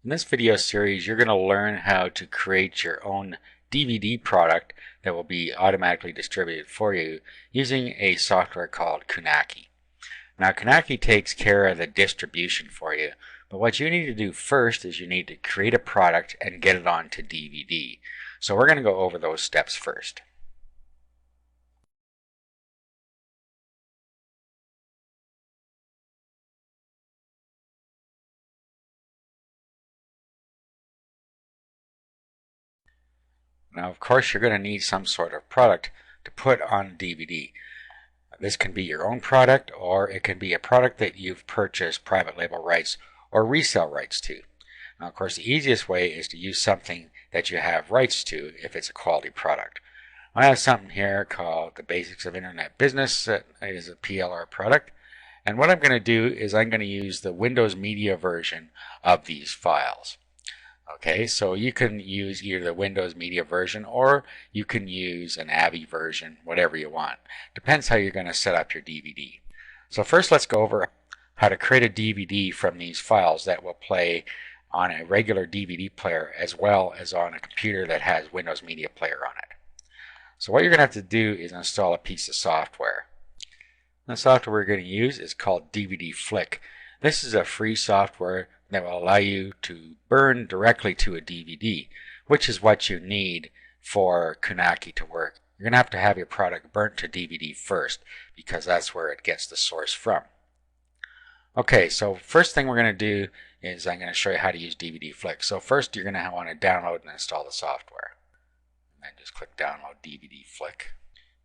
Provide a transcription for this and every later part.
In this video series, you're going to learn how to create your own DVD product that will be automatically distributed for you using a software called Kunaki. Now, Kunaki takes care of the distribution for you, but what you need to do first is you need to create a product and get it onto DVD. So we're going to go over those steps first. Now, of course, you're going to need some sort of product to put on DVD. This can be your own product, or it can be a product that you've purchased private label rights or resale rights to. Now, of course, the easiest way is to use something that you have rights to if it's a quality product. I have something here called The Basics of Internet Business that is a PLR product. And what I'm going to do is I'm going to use the Windows Media version of these files. Okay, so you can use either the Windows Media version or you can use an AVI version, whatever you want. Depends how you're going to set up your DVD. So first let's go over how to create a DVD from these files that will play on a regular DVD player as well as on a computer that has Windows Media Player on it. So what you're going to have to do is install a piece of software. The software we're going to use is called DVD Flick. This is a free software that will allow you to burn directly to a DVD, which is what you need for Kunaki to work. You're going to have your product burnt to DVD first because that's where it gets the source from. Okay, so first thing we're going to do is I'm going to show you how to use DVD Flick. So first you're going to want to download and install the software. And then just click download DVD Flick.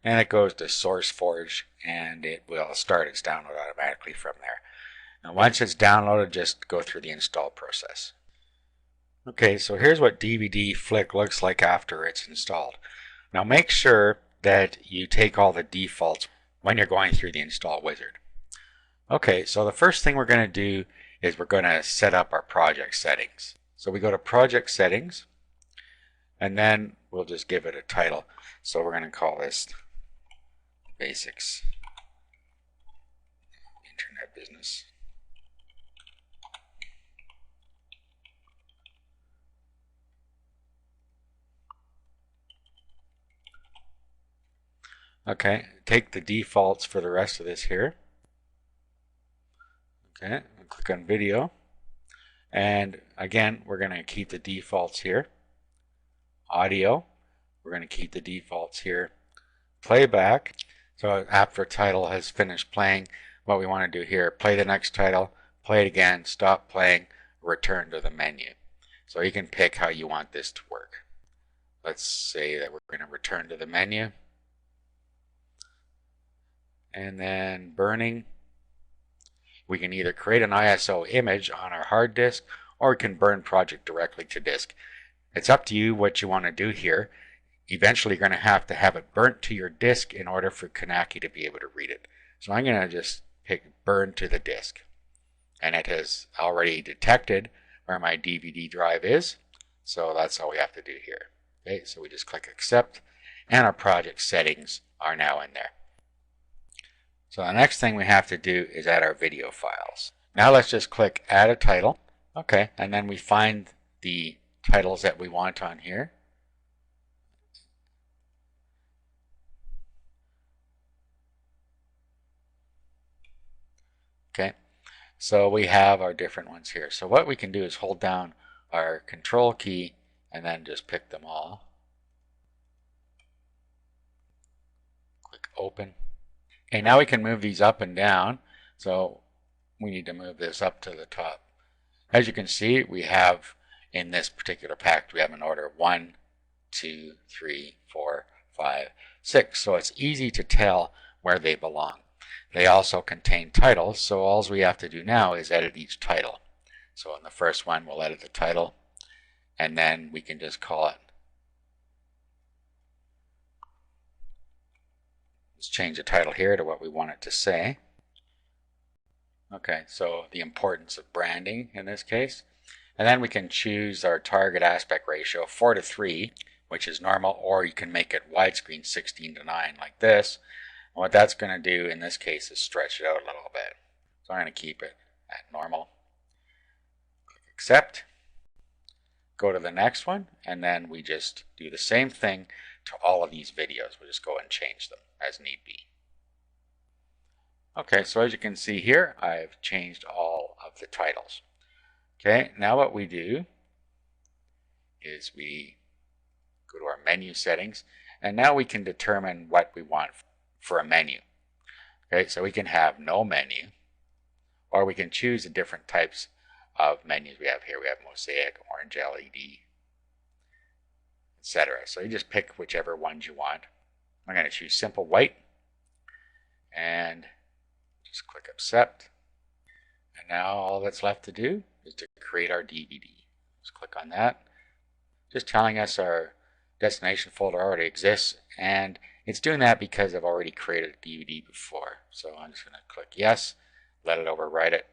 And it goes to SourceForge and it will start its download automatically from there. Now once it's downloaded, just go through the install process. Okay, so here's what DVD Flick looks like after it's installed. Now make sure that you take all the defaults when you're going through the install wizard. Okay, so the first thing we're going to do is we're going to set up our project settings. So we go to project settings and then we'll just give it a title. So we're going to call this Basics Internet Business. Okay, take the defaults for the rest of this here. Okay, click on video. And again, we're going to keep the defaults here. Audio, we're going to keep the defaults here. Playback, so after a title has finished playing, what we want to do here, play the next title, play it again, stop playing, return to the menu. So you can pick how you want this to work. Let's say that we're going to return to the menu. And then burning, we can either create an ISO image on our hard disk or we can burn project directly to disk. It's up to you what you want to do here. Eventually you're going to have it burnt to your disk in order for Kunaki to be able to read it. So I'm going to just pick burn to the disk. And it has already detected where my DVD drive is. So that's all we have to do here. Okay, so we just click accept and our project settings are now in there. So the next thing we have to do is add our video files. Now let's just click add a title. Okay, and then we find the titles that we want on here. Okay, so we have our different ones here. So what we can do is hold down our control key and then just pick them all. Click open. Okay, now we can move these up and down. So we need to move this up to the top. As you can see, we have in this particular pack, we have an order 1, 2, 3, 4, 5, 6. So it's easy to tell where they belong. They also contain titles, so all we have to do now is edit each title. So in the first one, we'll edit the title, and then we can just call it. Let's change the title here to what we want it to say. Okay, so the importance of branding in this case. And then we can choose our target aspect ratio 4:3, which is normal, or you can make it widescreen 16:9 like this. And what that's going to do in this case is stretch it out a little bit. So I'm going to keep it at normal. Click accept. go to the next one, and then we just do the same thing to all of these videos. We'll just go and change them as need be. Okay, so as you can see here, I've changed all of the titles. Okay, now what we do is we go to our menu settings, and now we can determine what we want for a menu. Okay, so we can have no menu, or we can choose the different types of menus we have here. We have mosaic, orange LED, etc. So you just pick whichever ones you want. I'm going to choose simple white, and just click accept. And now all that's left to do is to create our DVD. Just click on that. Just telling us our destination folder already exists, and it's doing that because I've already created a DVD before. So I'm just going to click yes, let it overwrite it.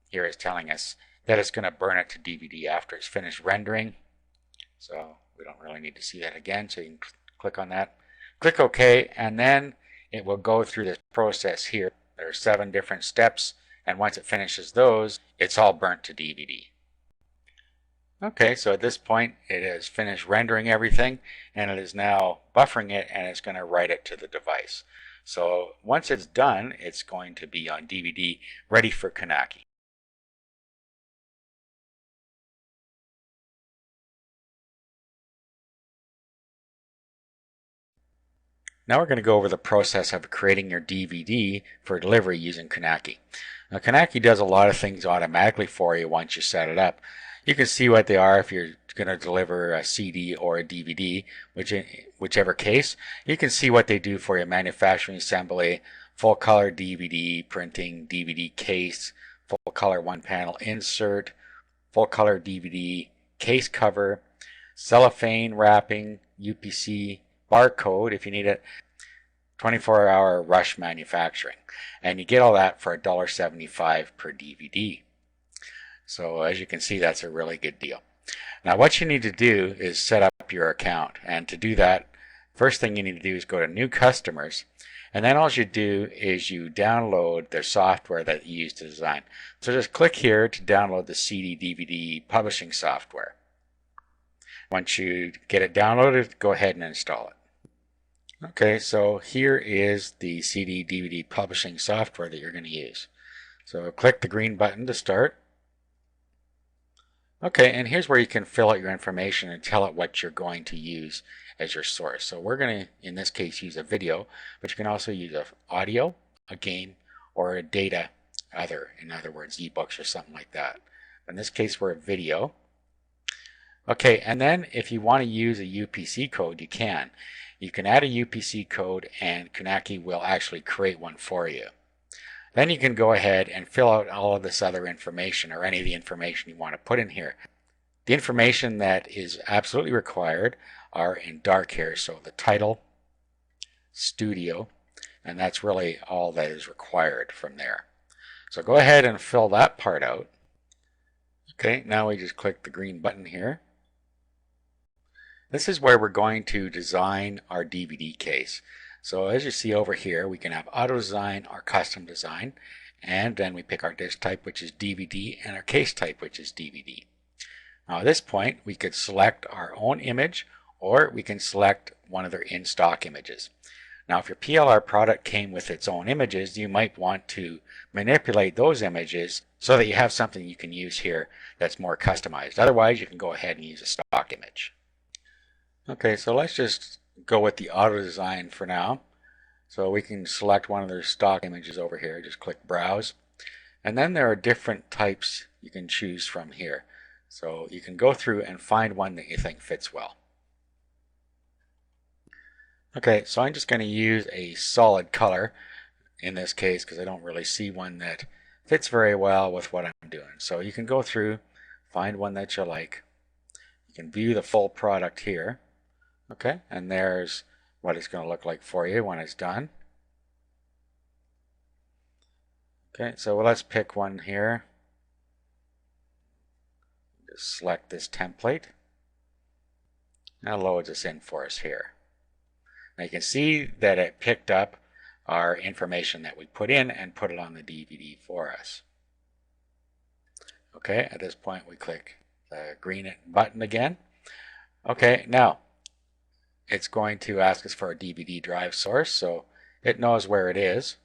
Here it's telling us that it's going to burn it to DVD after it's finished rendering. So we don't really need to see that again, so you can click on that. Click OK, and then it will go through this process here. There are 7 different steps, and once it finishes those, it's all burnt to DVD. Okay, so at this point it has finished rendering everything, and it is now buffering it, and it's going to write it to the device. So once it's done, it's going to be on DVD, ready for Knacky. Now we're going to go over the process of creating your DVD for delivery using Knacky. Now Knacky does a lot of things automatically for you once you set it up. You can see what they are if you're going to deliver a CD or a DVD, whichever case. You can see what they do for you: manufacturing, assembly, full color DVD printing, DVD case, full color one panel insert, full color DVD case cover, cellophane wrapping, UPC barcode if you need it, 24-hour rush manufacturing, and you get all that for $1.75 per DVD. So as you can see, that's a really good deal. Now what you need to do is set up your account, and to do that, first thing you need to do is go to new customers, and then all you do is you download their software that you use to design. So just click here to download the CD DVD publishing software. Once you get it downloaded, go ahead and install it. Okay, so here is the CD DVD publishing software that you're going to use. So click the green button to start. Okay, and here's where you can fill out your information and tell it what you're going to use as your source. So we're going to, in this case, use a video, but you can also use an audio, a game, or a data, in other words, ebooks or something like that. In this case, we're a video. Okay, and then if you want to use a UPC code, you can. You can add a UPC code, and Knacky will actually create one for you. Then you can go ahead and fill out all of this other information, or any of the information you want to put in here. The information that is absolutely required are in dark here, so the title, studio, and that's really all that is required from there. So go ahead and fill that part out. Okay, now we just click the green button here. This is where we're going to design our DVD case. So as you see over here, we can have auto design or custom design, and then we pick our disc type, which is DVD, and our case type, which is DVD. Now at this point, we could select our own image, or we can select one of their in-stock images. Now if your PLR product came with its own images, you might want to manipulate those images so that you have something you can use here that's more customized. Otherwise, you can go ahead and use a stock image. Okay, so let's just go with the auto design for now. So we can select one of their stock images over here. Just click browse, and then there are different types you can choose from here. So you can go through and find one that you think fits well. Okay, so I'm just going to use a solid color in this case because I don't really see one that fits very well with what I'm doing. So you can go through, find one that you like. You can view the full product here. Okay, and there's what it's going to look like for you when it's done. Okay, so let's pick one here. Just select this template. Now loads us in for us here. Now you can see that it picked up our information that we put in and put it on the DVD for us. Okay, at this point we click the green button again. Okay, now it's going to ask us for a DVD drive source, so it knows where it is.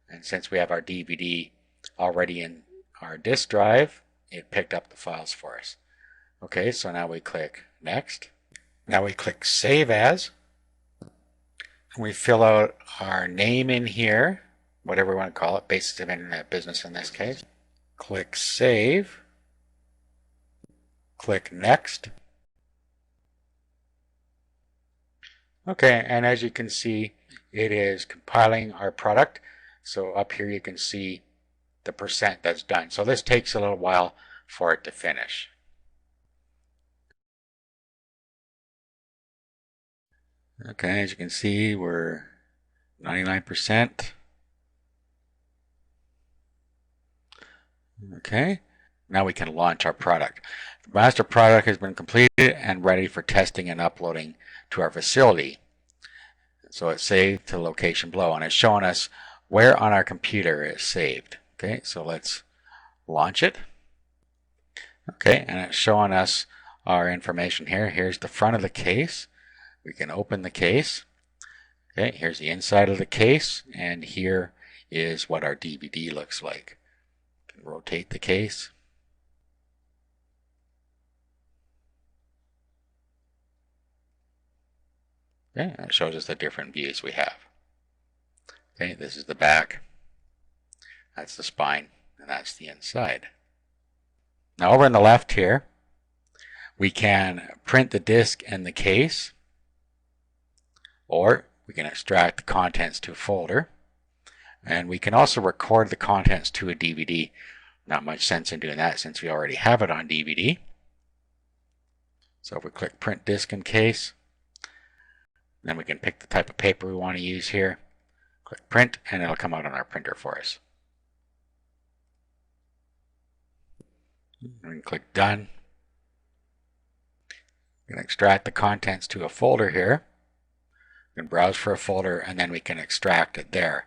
And since we have our DVD already in our disk drive, it picked up the files for us. Okay, so now we click Next. Now we click Save As. We fill out our name in here, whatever we want to call it, Basics of Internet Business in this case. Click Save. Click Next. Okay, and as you can see, it is compiling our product. So up here you can see the percent that's done. So this takes a little while for it to finish. Okay, as you can see, we're 99%. Okay, now we can launch our product. The master product has been completed and ready for testing and uploading to our facility. So it's saved to the location below, and it's showing us where on our computer it's saved. Okay, so let's launch it. Okay, and it's showing us our information here. Here's the front of the case. We can open the case. Okay, here's the inside of the case, and here is what our DVD looks like. We can rotate the case. Okay, and it shows us the different views we have. Okay, this is the back, that's the spine, and that's the inside. Now over on the left here, we can print the disc and the case, or we can extract the contents to a folder, and we can also record the contents to a DVD. Not much sense in doing that since we already have it on DVD. So if we click Print Disc and Case, then we can pick the type of paper we want to use here. Click Print, and it'll come out on our printer for us. We can click Done. We can extract the contents to a folder here. We can browse for a folder, and then we can extract it there.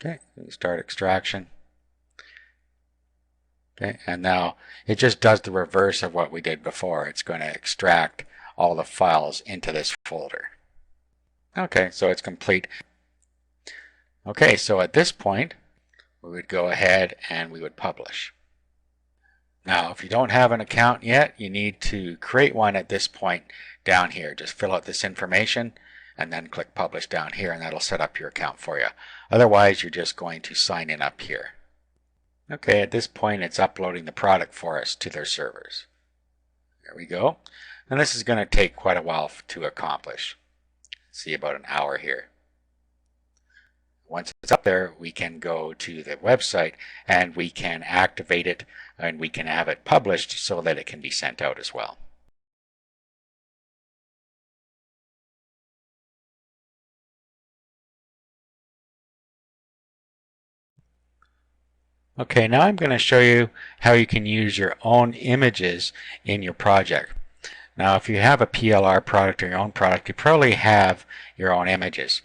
Okay, start extraction. Okay, and now it just does the reverse of what we did before. It's going to extract all the files into this folder. Okay, so it's complete. Okay, so at this point, we would go ahead and we would publish. Now, if you don't have an account yet, you need to create one at this point down here. Just fill out this information and then click Publish down here, and that'll set up your account for you. Otherwise, you're just going to sign in up here. Okay, at this point, it's uploading the product for us to their servers. There we go. And this is going to take quite a while to accomplish. See, about an hour here. Once it's up there, we can go to the website and we can activate it, and we can have it published so that it can be sent out as well. Okay, now I'm going to show you how you can use your own images in your project. Now, if you have a PLR product or your own product, you probably have your own images.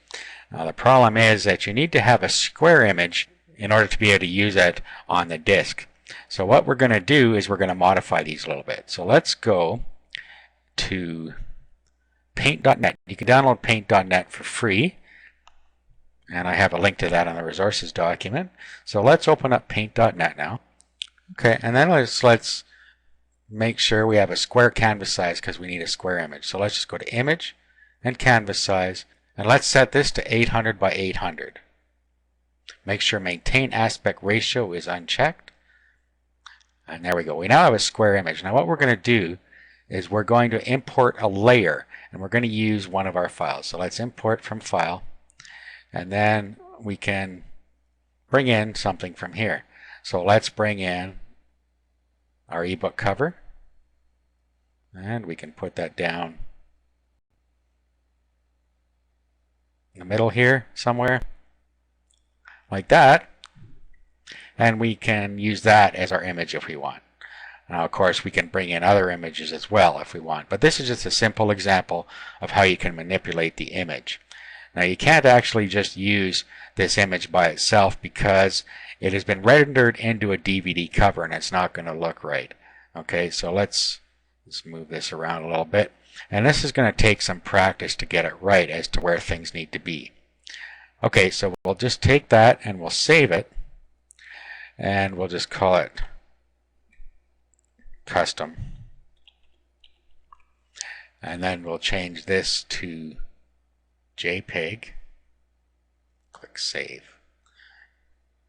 Now, the problem is that you need to have a square image in order to be able to use it on the disk. So what we're going to do is we're going to modify these a little bit. So let's go to paint.net. You can download paint.net for free, and I have a link to that on the resources document. So let's open up paint.net now. Okay, and then let's make sure we have a square canvas size because we need a square image. So let's just go to Image and Canvas Size, and let's set this to 800 by 800. Make sure Maintain Aspect Ratio is unchecked. And there we go. We now have a square image. Now what we're going to do is we're going to import a layer, and we're going to use one of our files. So let's import from File, and then we can bring in something from here. So let's bring in our ebook cover, and we can put that down in the middle here somewhere like that. and we can use that as our image if we want. Now, of course, we can bring in other images as well if we want, but this is just a simple example of how you can manipulate the image. Now, you can't actually just use this image by itself because it has been rendered into a DVD cover and it's not going to look right. Okay, so let's move this around a little bit. And this is going to take some practice to get it right as to where things need to be. Okay, so we'll just take that and we'll save it. And we'll just call it custom. And then we'll change this to JPEG. Click Save.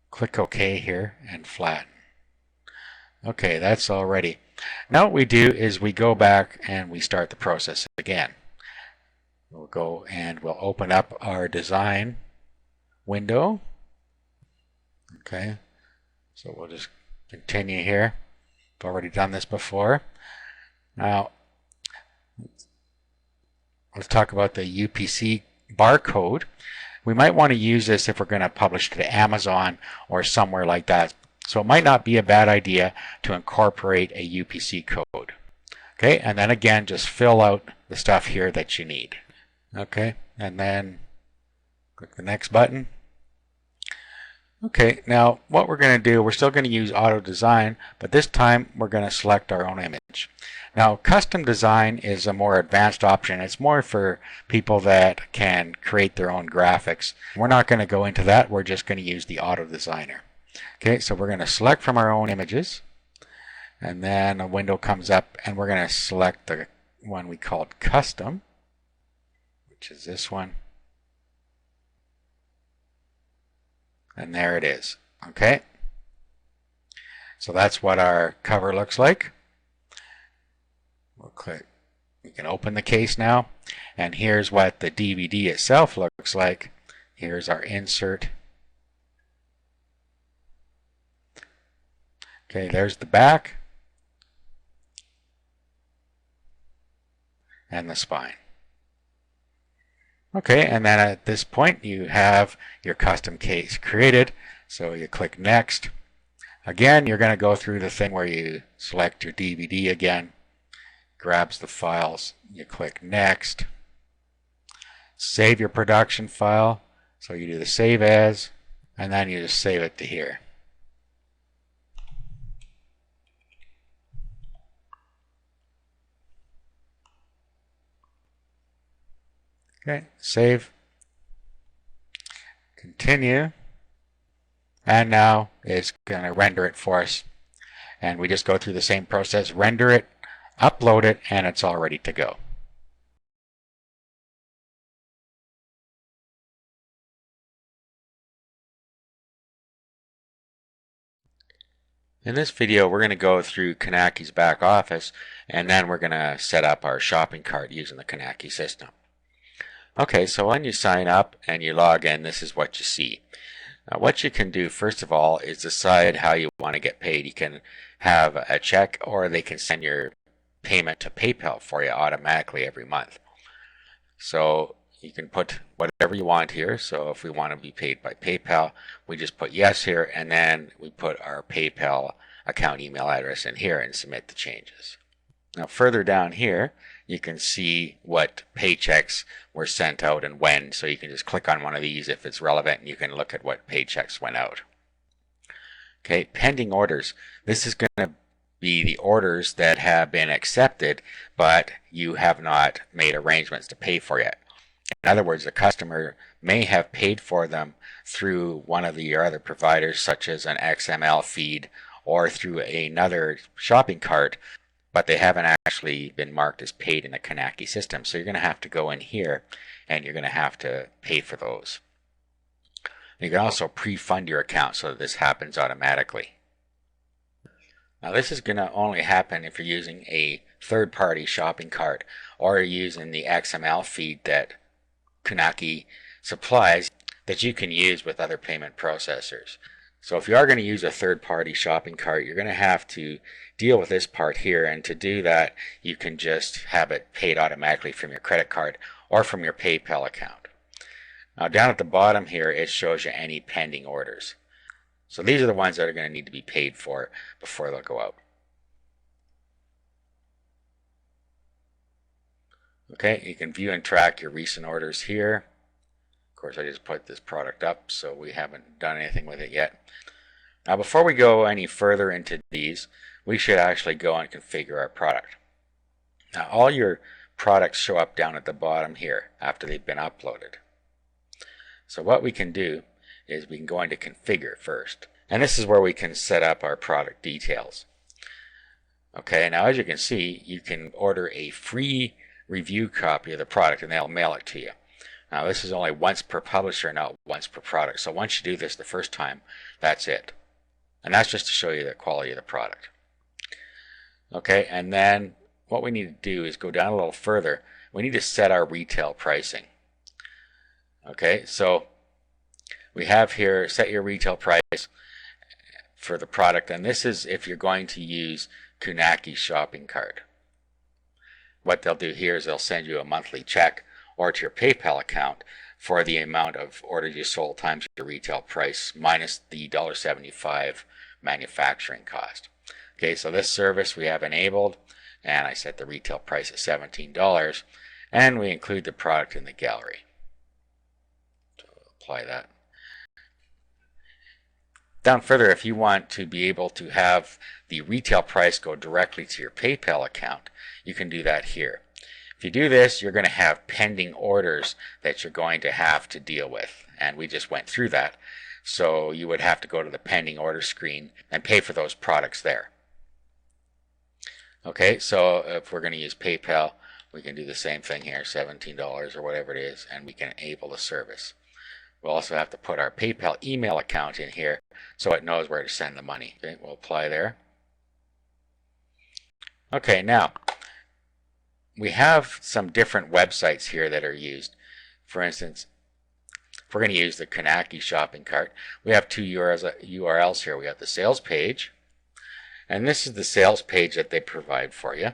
Click OK here and flatten. Okay, that's all ready. Now what we do is we go back and we start the process again. We'll go and we'll open up our design window. Okay, so we'll just continue here. I've already done this before. Now, let's talk about the UPC barcode. We might want to use this if we're going to publish to Amazon or somewhere like that. So it might not be a bad idea to incorporate a UPC code. Okay, and then again, just fill out the stuff here that you need. Okay, and then click the next button. Okay, now what we're going to do, we're still going to use auto design, but this time we're going to select our own image. Now, custom design is a more advanced option. It's more for people that can create their own graphics. We're not going to go into that. We're just going to use the auto designer. Okay, so we're going to select from our own images, and then a window comes up, and we're going to select the one we called custom, which is this one. And there it is. Okay, so that's what our cover looks like. We'll click. We can open the case now, and here's what the DVD itself looks like. Here's our insert. Okay, there's the back and the spine. Okay, and then at this point you have your custom case created. So you click Next. Again, you're going to go through the thing where you select your DVD again, grabs the files, you click Next, save your production file. So you do the Save As, and then you just save it to here. Okay, save, continue, and now it's going to render it for us. And we just go through the same process, render it, upload it, and it's all ready to go. In this video, we're going to go through Knaki's back office, and then we're going to set up our shopping cart using the Knaki system. Okay, so when you sign up and you log in, this is what you see. Now, what you can do, first of all, is decide how you want to get paid. You can have a check, or they can send your payment to PayPal for you automatically every month. So you can put whatever you want here. So if we want to be paid by PayPal, we just put yes here, and then we put our PayPal account email address in here and submit the changes. Now further down here, you can see what paychecks were sent out and when, so you can just click on one of these if it's relevant, and you can look at what paychecks went out. Okay, pending orders. This is going to be the orders that have been accepted, but you have not made arrangements to pay for yet. In other words, the customer may have paid for them through one of your other providers, such as an XML feed or through another shopping cart, but they haven't actually been marked as paid in the Knaki system. So you're going to have to go in here and you're going to have to pay for those. You can also pre-fund your account so that this happens automatically. Now this is going to only happen if you're using a third-party shopping cart or you're using the XML feed that Knaki supplies that you can use with other payment processors. So if you are going to use a third-party shopping cart, you're going to have to deal with this part here, and to do that you can just have it paid automatically from your credit card or from your PayPal account. Now down at the bottom here, it shows you any pending orders. So these are the ones that are going to need to be paid for before they'll go out. Okay, you can view and track your recent orders here. Of course, I just put this product up, so we haven't done anything with it yet. Now, before we go any further into these, we should actually go and configure our product. Now, all your products show up down at the bottom here after they've been uploaded. So what we can do is we can go into configure first. And this is where we can set up our product details. Okay, now as you can see, you can order a free review copy of the product and they'll mail it to you. Now this is only once per publisher, not once per product. So once you do this the first time, that's it. And that's just to show you the quality of the product. Okay, and then what we need to do is go down a little further. We need to set our retail pricing. Okay, so we have here set your retail price for the product, and this is if you're going to use Kunaki shopping cart. What they'll do here is they'll send you a monthly check or to your PayPal account for the amount of orders you sold times your retail price minus the $1.75 manufacturing cost. Okay, so this service we have enabled, and I set the retail price at $17, and we include the product in the gallery. So we'll apply that. Down further, if you want to be able to have the retail price go directly to your PayPal account, you can do that here. If you do this, you're going to have pending orders that you're going to have to deal with, and we just went through that. So you would have to go to the pending order screen and pay for those products there. Okay, so if we're going to use PayPal, we can do the same thing here, $17 or whatever it is, and we can enable the service. We'll also have to put our PayPal email account in here so it knows where to send the money. Okay, we'll apply there. Okay, now we have some different websites here that are used. For instance, if we're going to use the Kunaki shopping cart, we have two URLs here. We have the sales page, and this is the sales page that they provide for you,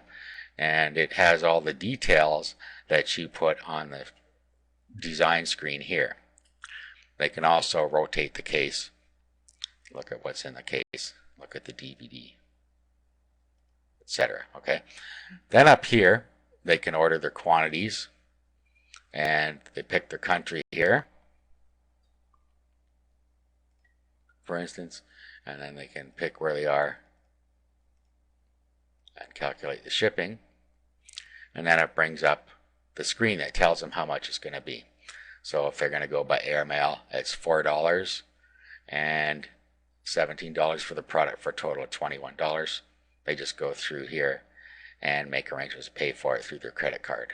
and it has all the details that you put on the design screen here. They can also rotate the case, look at what's in the case, look at the DVD, etc. Okay, then up here they can order their quantities, and they pick their country here, for instance, and then they can pick where they are and calculate the shipping, and then it brings up the screen that tells them how much it's going to be. So if they're going to go by airmail, it's $4 and $17 for the product for a total of $21. They just go through here and make arrangements to pay for it through their credit card.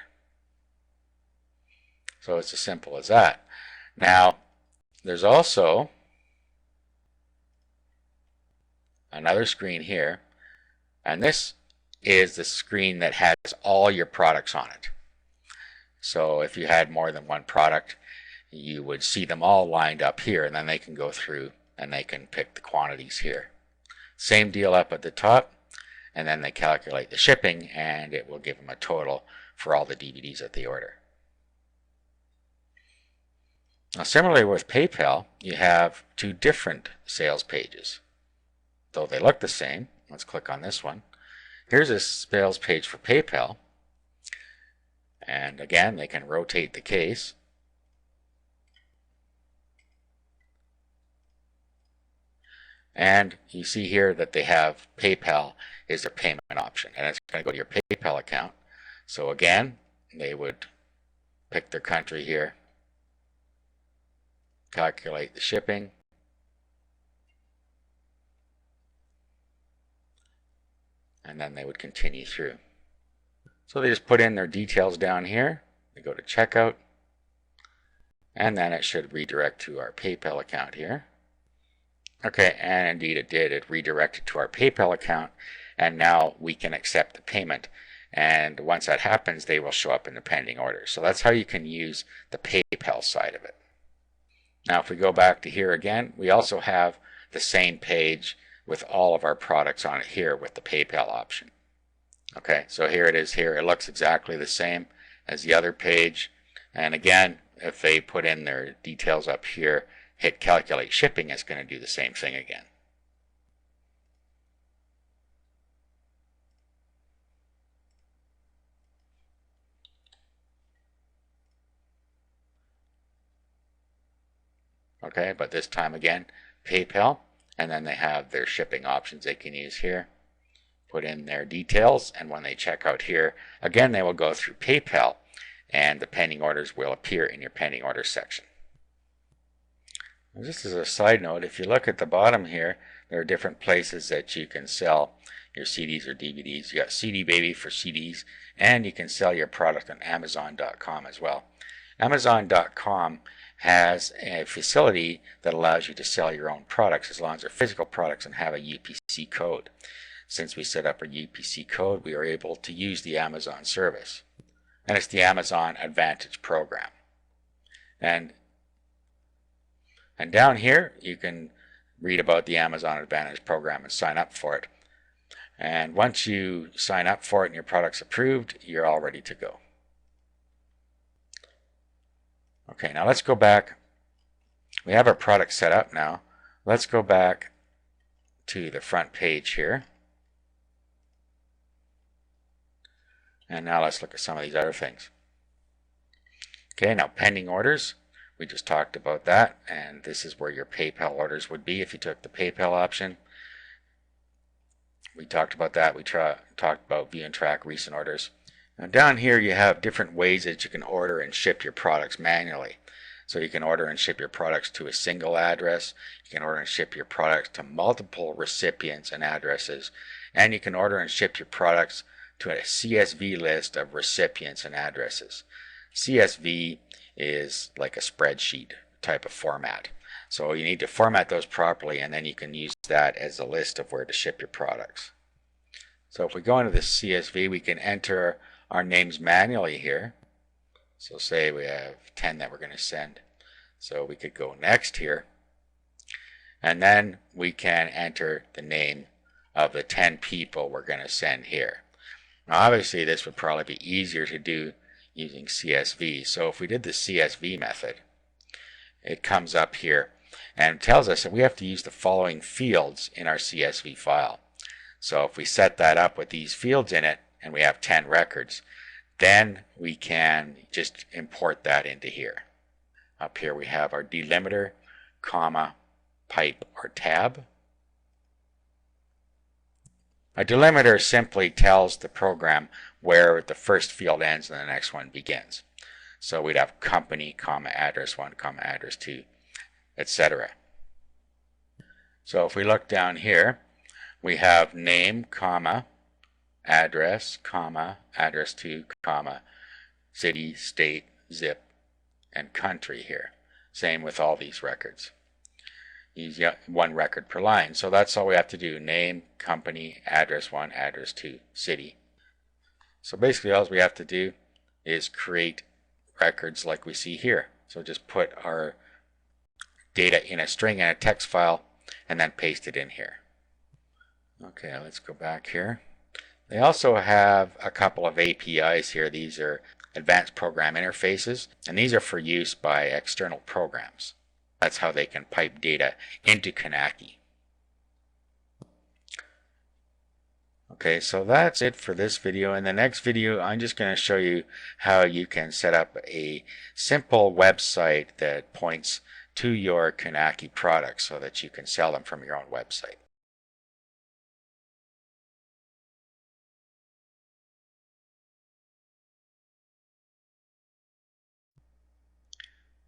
So it's as simple as that. Now, there's also another screen here, and this is the screen that has all your products on it. So if you had more than one product, you would see them all lined up here, and then they can go through and they can pick the quantities here. Same deal up at the top, and then they calculate the shipping, and it will give them a total for all the DVDs that they order. Now, similarly with PayPal, you have two different sales pages. Though they look the same, let's click on this one. Here's a sales page for PayPal. And again, they can rotate the case. And you see here that they have PayPal is their payment option. And it's going to go to your PayPal account. So again, they would pick their country here, calculate the shipping, and then they would continue through. So they just put in their details down here, they go to checkout, and then it should redirect to our PayPal account here. Okay, and indeed it did. It redirected to our PayPal account, and now we can accept the payment. And once that happens, they will show up in the pending order. So that's how you can use the PayPal side of it. Now if we go back to here again, we also have the same page with all of our products on it here with the PayPal option. Okay, so here it is here. It looks exactly the same as the other page. And again, if they put in their details up here, hit calculate shipping, it's going to do the same thing again. Okay, but this time again, PayPal, and then they have their shipping options they can use here. Put in their details, and when they check out here, again, they will go through PayPal, and the pending orders will appear in your pending orders section. Just as a side note, if you look at the bottom here, there are different places that you can sell your CDs or DVDs. You got CD Baby for CDs, and you can sell your product on Amazon.com as well. Amazon.com has a facility that allows you to sell your own products as long as they're physical products and have a UPC code. Since we set up a UPC code, we are able to use the Amazon service. And it's the Amazon Advantage program. And down here, you can read about the Amazon Advantage program and sign up for it. And once you sign up for it and your product's approved, you're all ready to go. Okay, now let's go back. We have our product set up now. Let's go back to the front page here. And now let's look at some of these other things. Okay, now pending orders. We just talked about that, and this is where your PayPal orders would be if you took the PayPal option. We talked about that. We talked about view and track recent orders. Now down here you have different ways that you can order and ship your products manually. So you can order and ship your products to a single address. You can order and ship your products to multiple recipients and addresses. And you can order and ship your products to a CSV list of recipients and addresses. CSV is like a spreadsheet type of format. So you need to format those properly, and then you can use that as a list of where to ship your products. So if we go into the CSV, we can enter our names manually here. So say we have 10 that we're going to send. So we could go next here, and then we can enter the name of the 10 people we're going to send here. Now obviously this would probably be easier to do using CSV. So if we did the CSV method, it comes up here and tells us that we have to use the following fields in our CSV file. So if we set that up with these fields in it, and we have 10 records, then we can just import that into here. Up here we have our delimiter, comma, pipe, or tab. A delimiter simply tells the program where the first field ends and the next one begins. So we'd have company, comma, address 1, comma, address 2, etc. So if we look down here, we have name, comma, address, comma, address 2, comma, city, state, zip, and country here. Same with all these records. Use one record per line. So that's all we have to do. Name, company, address 1, address 2, city. So basically all we have to do is create records like we see here. So just put our data in a string and a text file and then paste it in here. Okay, let's go back here. They also have a couple of APIs here. These are advanced program interfaces, and these are for use by external programs. That's how they can pipe data into Knacky. Okay, so that's it for this video. In the next video, I'm just going to show you how you can set up a simple website that points to your Knacky products so that you can sell them from your own website.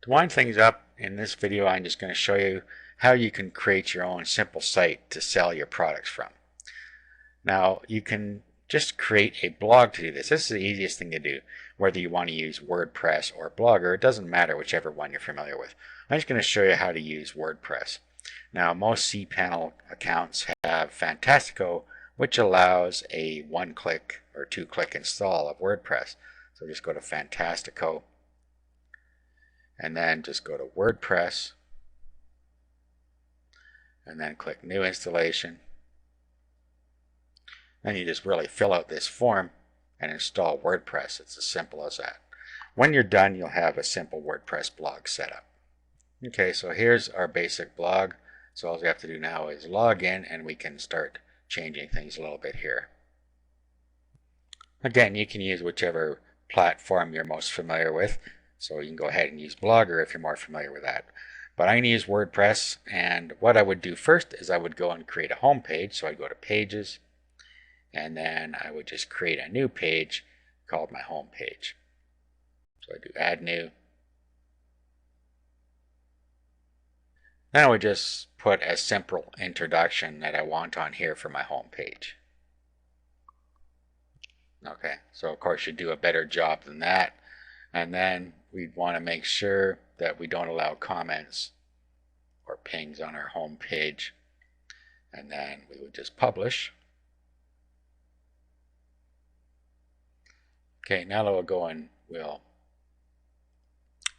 To wind things up, in this video I'm just going to show you how you can create your own simple site to sell your products from. Now you can just create a blog to do this. This is the easiest thing to do, whether you want to use WordPress or Blogger. It doesn't matter whichever one you're familiar with. I'm just going to show you how to use WordPress. Now most cPanel accounts have Fantastico, which allows a one-click or two-click install of WordPress. So just go to Fantastico, and then just go to WordPress, and then click New Installation. Then you just really fill out this form and install WordPress. It's as simple as that. When you're done, you'll have a simple WordPress blog set up. Okay, so here's our basic blog. So all we have to do now is log in and we can start changing things a little bit here. Again, you can use whichever platform you're most familiar with. So you can go ahead and use Blogger if you're more familiar with that. But I'm going to use WordPress, and what I would do first is I would go and create a home page. So I'd go to Pages, and then I would just create a new page called my home page. So I do Add New. Then I would just put a simple introduction that I want on here for my home page. Okay, so of course you do a better job than that. And then we'd want to make sure that we don't allow comments or pings on our home page. And then we would just publish. Okay, now we'll go and we'll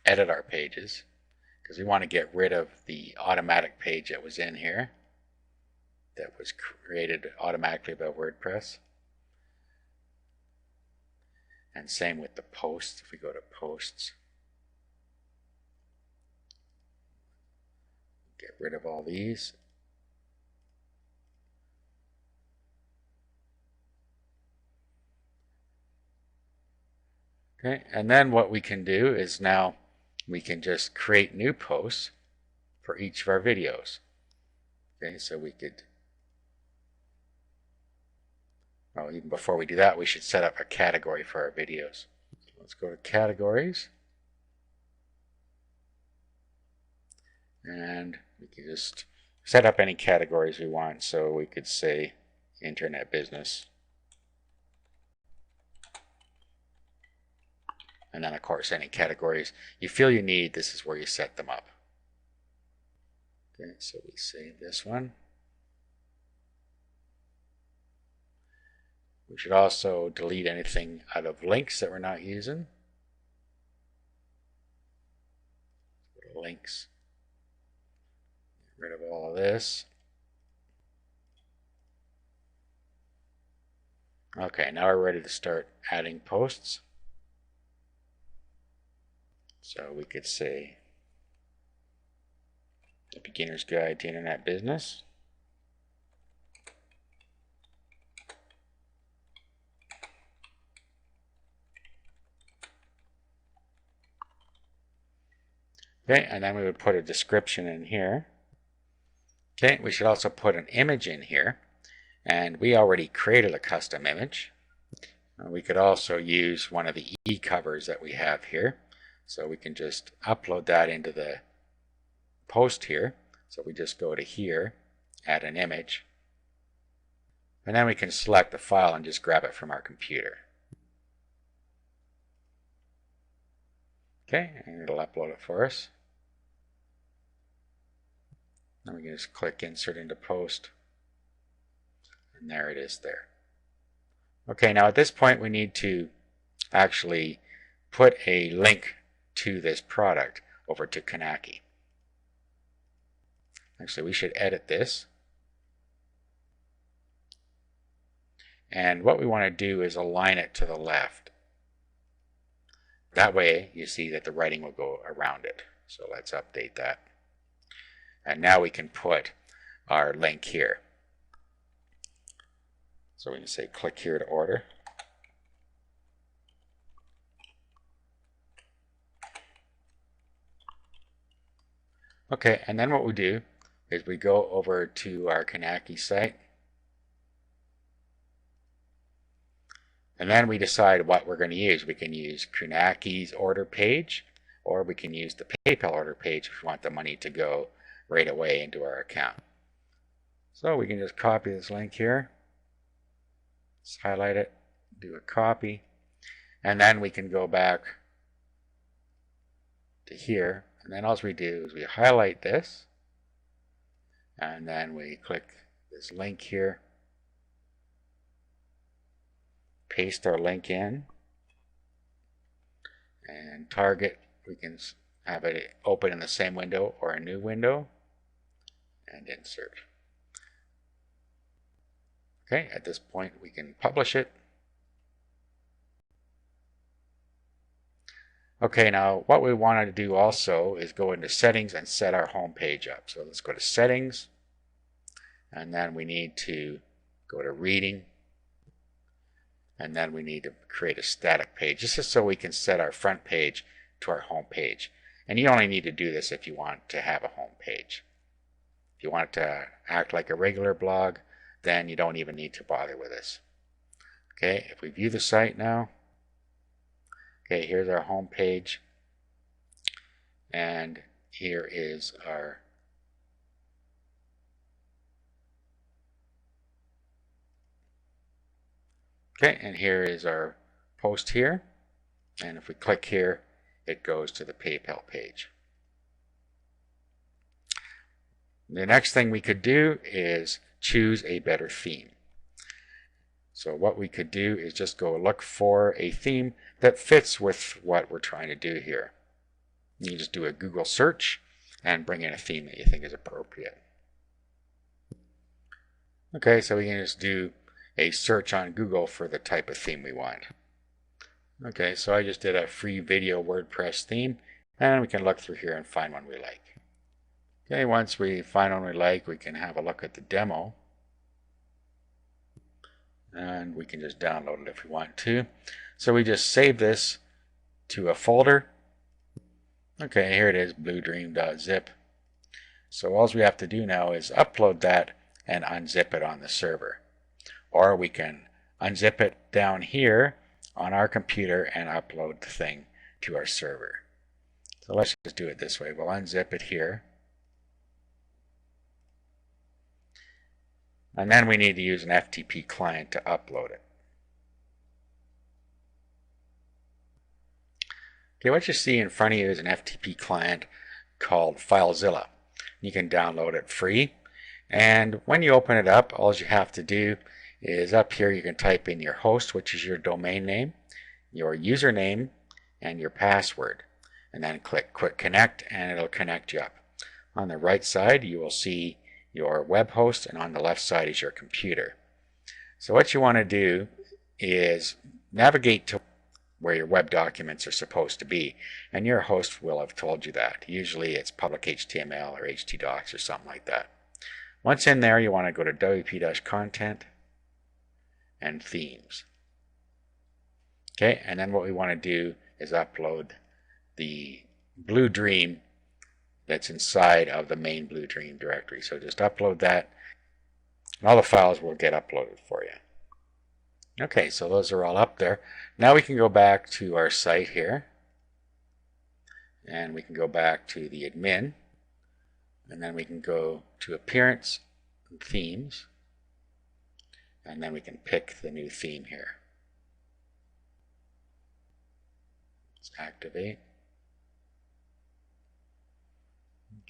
edit our pages because we want to get rid of the automatic page that was in here that was created automatically by WordPress. And same with the posts. If we go to posts, get rid of all these. Okay, and then what we can do is now we can just create new posts for each of our videos. Okay, so we could, well, even before we do that, we should set up a category for our videos. So let's go to categories. And we can just set up any categories we want. So we could say internet business. And then of course any categories you feel you need, this is where you set them up. Okay, so we save this one. We should also delete anything out of links that we're not using. Go to links. Get rid of all of this. Okay, now we're ready to start adding posts. So we could say The Beginner's Guide to Internet Business. Okay, and then we would put a description in here. Okay, we should also put an image in here. And we already created a custom image. We could also use one of the e-covers that we have here. So we can just upload that into the post here. So we just go to here, add an image. And then we can select the file and just grab it from our computer. Okay, and it'll upload it for us. Then we can just click Insert into Post. And there it is there. Okay, now at this point we need to actually put a link to this product over to Kanaki. Actually, we should edit this. And what we want to do is align it to the left. That way you see that the writing will go around it. So let's update that. And now we can put our link here. So we can say click here to order. Okay, and then what we do is we go over to our Kanaki site. And then we decide what we're going to use. We can use Kanaki's order page, or we can use the PayPal order page if we want the money to go right away into our account. So we can just copy this link here. Let's highlight it, do a copy, and then we can go back to here, and then all we do is we highlight this, and then we click this link here, paste our link in, and target, we can have it open in the same window or a new window, and insert. Okay, at this point we can publish it. Okay, now what we want to do also is go into settings and set our home page up. So let's go to settings, and then we need to go to reading, and then we need to create a static page. This is so we can set our front page to our home page. And you only need to do this if you want to have a home page. If you want it to act like a regular blog, then you don't even need to bother with this. Okay, if we view the site now, okay, here's our home page, and here is our and here is our post here, and if we click here, it goes to the PayPal page. The next thing we could do is choose a better theme. So what we could do is just go look for a theme that fits with what we're trying to do here. You just do a Google search and bring in a theme that you think is appropriate. Okay, so we can just do a search on Google for the type of theme we want. Okay, so I just did a free video WordPress theme, and we can look through here and find one we like. Okay, once we find one we like, we can have a look at the demo, and we can just download it if we want to. So we just save this to a folder. Okay, here it is, bluedream.zip. So all we have to do now is upload that and unzip it on the server. Or we can unzip it down here on our computer and upload the thing to our server. So let's just do it this way. We'll unzip it here. And then we need to use an FTP client to upload it. Okay, what you see in front of you is an FTP client called FileZilla. You can download it free. And when you open it up, all you have to do is up here you can type in your host, which is your domain name, your username, and your password. And then click Quick Connect and it'll connect you up. On the right side you will see your web host, and on the left side is your computer. So what you want to do is navigate to where your web documents are supposed to be, and your host will have told you that. Usually it's public HTML or htdocs or something like that. Once in there, you want to go to wp-content and themes. Okay, and then what we want to do is upload the Blue Dream that's inside of the main Blue Dream directory. So just upload that, and all the files will get uploaded for you. Okay, so those are all up there. Now we can go back to our site here, and we can go back to the admin, and then we can go to appearance and themes, and then we can pick the new theme here. Let's activate.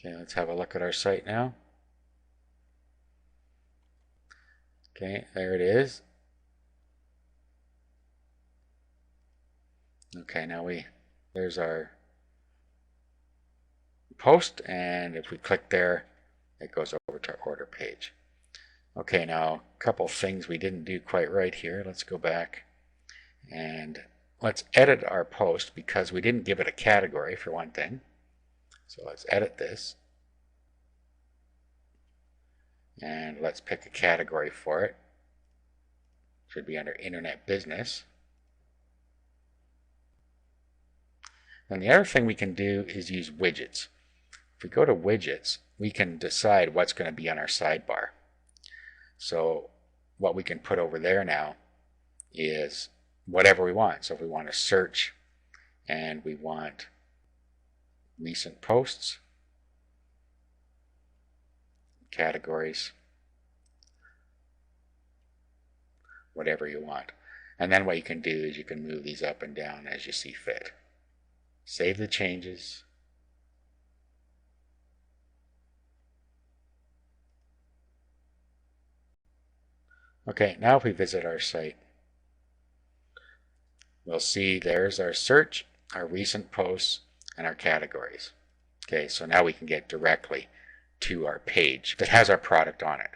Okay, let's have a look at our site now. Okay, there it is. Okay, now there's our post, and if we click there, it goes over to our order page. Okay, now a couple things we didn't do quite right here. Let's go back and let's edit our post because we didn't give it a category for one thing. So let's edit this. And let's pick a category for it. Should be under Internet Business. And the other thing we can do is use widgets. If we go to widgets, we can decide what's going to be on our sidebar. So what we can put over there now is whatever we want. So if we want to search and we want recent posts, categories, whatever you want. And then what you can do is you can move these up and down as you see fit. Save the changes. Okay, now if we visit our site, we'll see there's our search, our recent posts, and our categories. Okay, so now we can get directly to our page that has our product on it.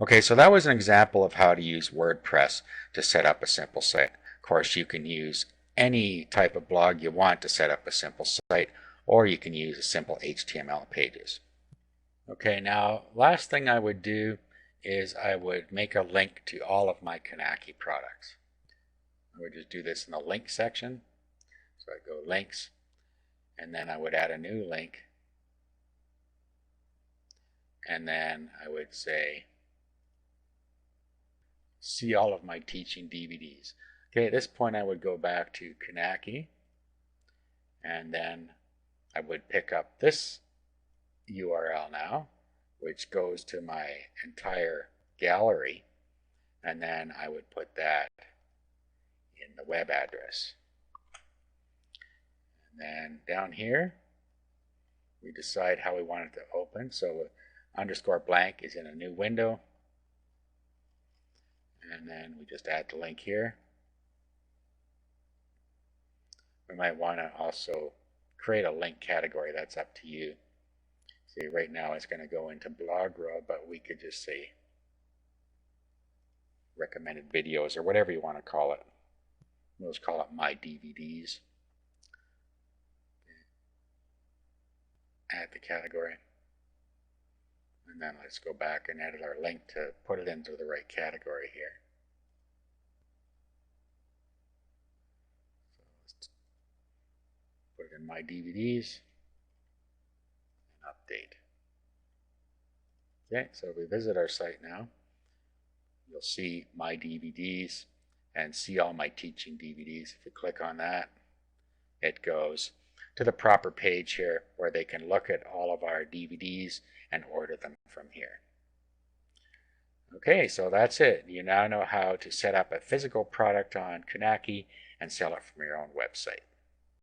Okay, so that was an example of how to use WordPress to set up a simple site. Of course, you can use any type of blog you want to set up a simple site, or you can use a simple HTML pages. Okay, now last thing I would do is I would make a link to all of my Knacky products. I would just do this in the link section. So I go links, and then I would add a new link, and then I would say see all of my teaching DVDs. Okay, at this point I would go back to Knacky, and then I would pick up this URL now, which goes to my entire gallery, and then I would put that in the web address. And then down here we decide how we want it to open. So underscore blank is in a new window, and then we just add the link here. We might want to also create a link category. That's up to you. See, right now it's going to go into Blogger, but we could just say recommended videos or whatever you want to call it. We'll just call it My DVDs. Add the category. And then let's go back and edit our link to put it into the right category here. So let's put it in My DVDs and update. Okay, so if we visit our site now, you'll see My DVDs and see all my teaching DVDs. If you click on that, it goes to the proper page here where they can look at all of our DVDs and order them from here. Okay, so that's it. You now know how to set up a physical product on Knacky and sell it from your own website.